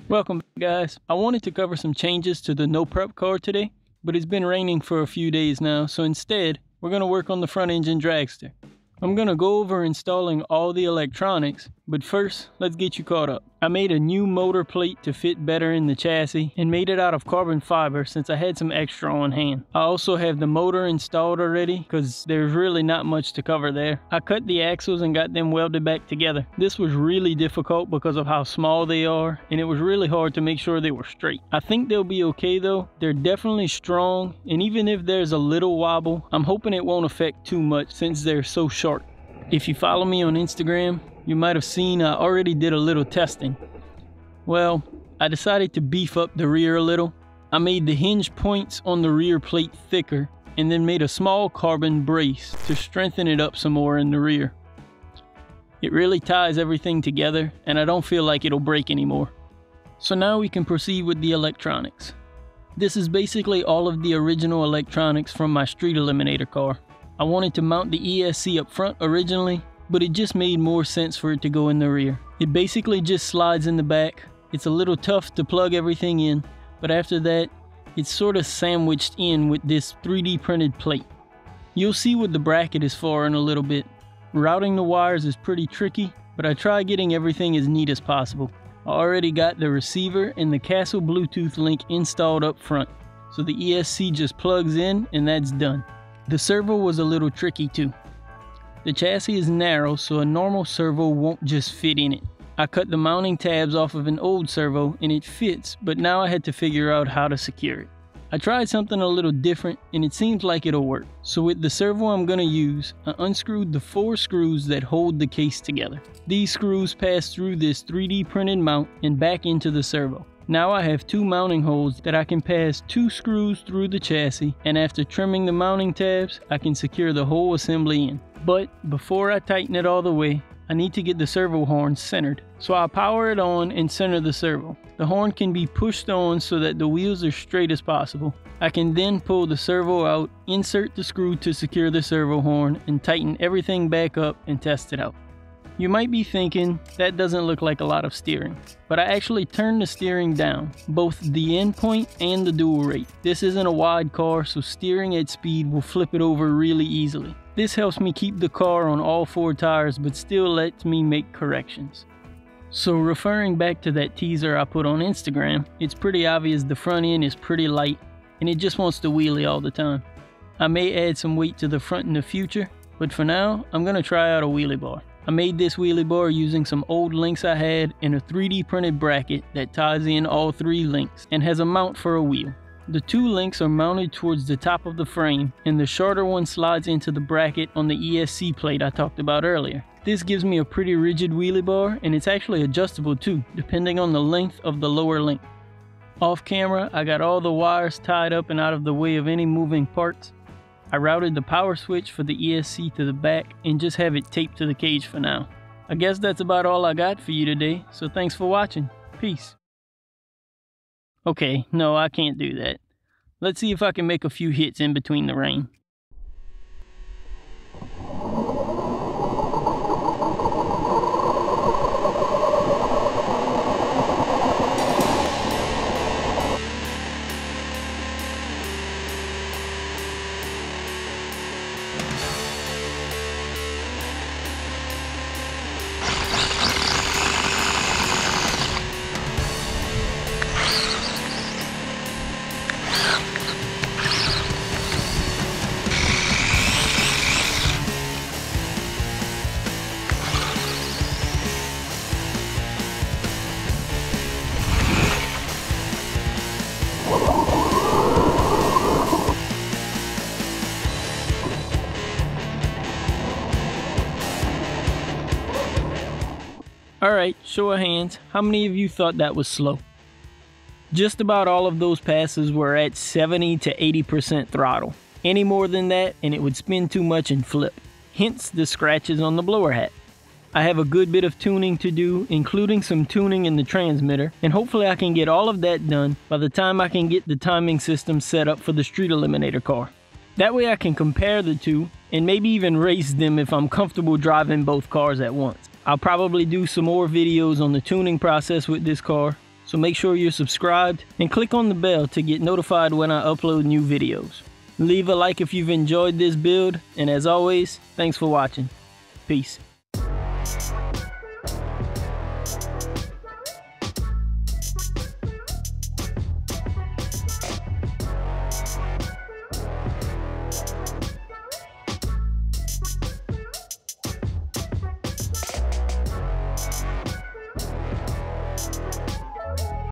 Welcome back, guys. I wanted to cover some changes to the no prep car today, but it's been raining for a few days now, so instead we're going to work on the front engine dragster. I'm going to go over installing all the electronics, but first let's get you caught up. I made a new motor plate to fit better in the chassis and made it out of carbon fiber since I had some extra on hand. I also have the motor installed already because there's really not much to cover there. I cut the axles and got them welded back together. This was really difficult because of how small they are, and it was really hard to make sure they were straight. I think they'll be okay though. They're definitely strong, and even if there's a little wobble, I'm hoping it won't affect too much since they're so short. If you follow me on Instagram, you might have seen I already did a little testing. Well, I decided to beef up the rear a little. I made the hinge points on the rear plate thicker and then made a small carbon brace to strengthen it up some more in the rear. It really ties everything together and I don't feel like it'll break anymore. So now we can proceed with the electronics. This is basically all of the original electronics from my Street Eliminator car. I wanted to mount the ESC up front originally, but it just made more sense for it to go in the rear. It basically just slides in the back. It's a little tough to plug everything in, but after that, it's sort of sandwiched in with this 3D printed plate. You'll see what the bracket is for in a little bit. Routing the wires is pretty tricky, but I try getting everything as neat as possible. I already got the receiver and the Castle Bluetooth link installed up front, so the ESC just plugs in and that's done. The servo was a little tricky too. The chassis is narrow, so a normal servo won't just fit in it. I cut the mounting tabs off of an old servo and it fits, but now I had to figure out how to secure it. I tried something a little different and it seems like it'll work. So with the servo I'm gonna use, I unscrewed the 4 screws that hold the case together. These screws pass through this 3D printed mount and back into the servo. Now I have 2 mounting holes that I can pass 2 screws through the chassis, and after trimming the mounting tabs, I can secure the whole assembly in. But before I tighten it all the way, I need to get the servo horn centered. So I'll power it on and center the servo. The horn can be pushed on so that the wheels are straight as possible. I can then pull the servo out, insert the screw to secure the servo horn, and tighten everything back up and test it out. You might be thinking, that doesn't look like a lot of steering, but I actually turned the steering down, both the end point and the dual rate. This isn't a wide car, so steering at speed will flip it over really easily. This helps me keep the car on all 4 tires, but still lets me make corrections. So referring back to that teaser I put on Instagram, it's pretty obvious the front end is pretty light, and it just wants to wheelie all the time. I may add some weight to the front in the future, but for now, I'm gonna try out a wheelie bar. I made this wheelie bar using some old links I had and a 3D printed bracket that ties in all 3 links and has a mount for a wheel. The 2 links are mounted towards the top of the frame and the shorter one slides into the bracket on the ESC plate I talked about earlier. This gives me a pretty rigid wheelie bar and it's actually adjustable too, depending on the length of the lower link. Off camera, I got all the wires tied up and out of the way of any moving parts. I routed the power switch for the ESC to the back and just have it taped to the cage for now. I guess that's about all I got for you today, so thanks for watching. Peace. Okay, no, I can't do that. Let's see if I can make a few hits in between the rain. Alright, show of hands, how many of you thought that was slow? Just about all of those passes were at 70 to 80% throttle. Any more than that and it would spin too much and flip. Hence the scratches on the blower hat. I have a good bit of tuning to do, including some tuning in the transmitter, and hopefully I can get all of that done by the time I can get the timing system set up for the Street Eliminator car. That way I can compare the two and maybe even race them if I'm comfortable driving both cars at once. I'll probably do some more videos on the tuning process with this car, so make sure you're subscribed and click on the bell to get notified when I upload new videos. Leave a like if you've enjoyed this build, and as always, thanks for watching. Peace.